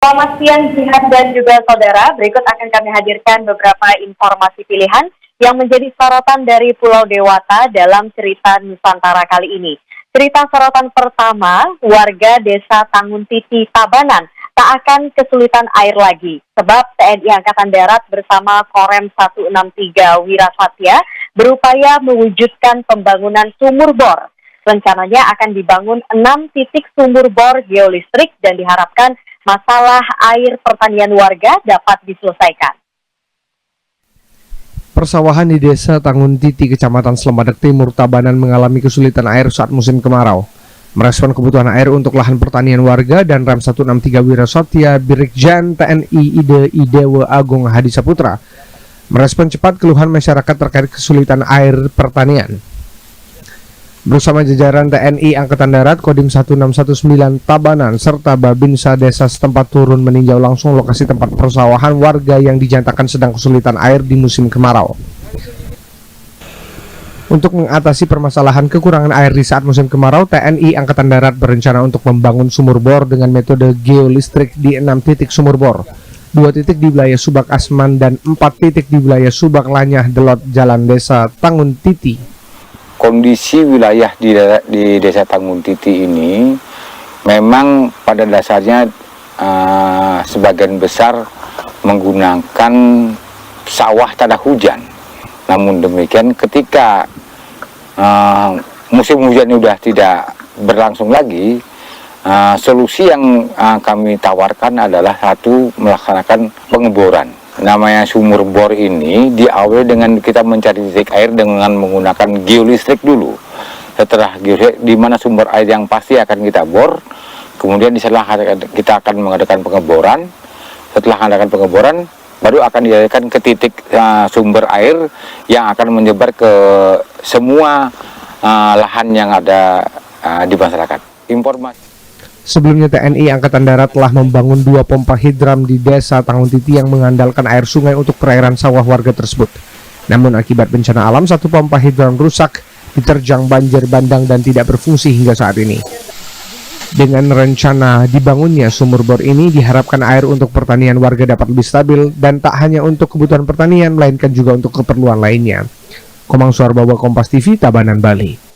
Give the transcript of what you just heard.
Selamat siang Jihan dan juga saudara, berikut akan kami hadirkan beberapa informasi pilihan yang menjadi sorotan dari Pulau Dewata dalam cerita Nusantara kali ini. Cerita sorotan pertama, warga desa Tanguntiti, Tabanan tak akan kesulitan air lagi, sebab TNI Angkatan Darat bersama Korem 163 Wirasatya berupaya mewujudkan pembangunan sumur bor. Rencananya akan dibangun 6 titik sumur bor geolistrik dan diharapkan masalah air pertanian warga dapat diselesaikan. Persawahan di desa Tanguntiti, Kecamatan Selemadeg Timur, Tabanan mengalami kesulitan air saat musim kemarau. Merespon kebutuhan air untuk lahan pertanian warga dan Rem 163 Wirasatya, Birikjan TNI Ide Idewa Agung Hadi Saputra merespon cepat keluhan masyarakat terkait kesulitan air pertanian. Bersama jajaran TNI Angkatan Darat, Kodim 1619 Tabanan, serta Babinsa desa setempat turun meninjau langsung lokasi tempat persawahan warga yang dinyatakan sedang kesulitan air di musim kemarau. Untuk mengatasi permasalahan kekurangan air di saat musim kemarau, TNI Angkatan Darat berencana untuk membangun sumur bor dengan metode geolistrik di 6 titik sumur bor, 2 titik di wilayah Subak Asman dan 4 titik di wilayah Subak Lanyah Delot Jalan Desa Tanguntiti. Kondisi wilayah di desa Tanguntiti ini memang pada dasarnya sebagian besar menggunakan sawah tada hujan. Namun demikian ketika musim hujan sudah tidak berlangsung lagi, solusi yang kami tawarkan adalah satu, melaksanakan pengeboran. Namanya sumur bor ini diawali dengan kita mencari titik air dengan menggunakan geolistrik dulu. Setelah geolistrik, di mana sumber air yang pasti akan kita bor, kemudian di sana kita akan mengadakan pengeboran. Setelah mengadakan pengeboran, baru akan dialirkan ke titik sumber air yang akan menyebar ke semua lahan yang ada di masyarakat. Informasi. Sebelumnya TNI Angkatan Darat telah membangun 2 pompa hidram di desa Tanguntiti yang mengandalkan air sungai untuk perairan sawah warga tersebut. Namun akibat bencana alam, 1 pompa hidram rusak, diterjang banjir bandang dan tidak berfungsi hingga saat ini. Dengan rencana dibangunnya sumur bor ini, diharapkan air untuk pertanian warga dapat lebih stabil dan tak hanya untuk kebutuhan pertanian, melainkan juga untuk keperluan lainnya. Komang Suarbawa, Kompas TV, Tabanan, Bali.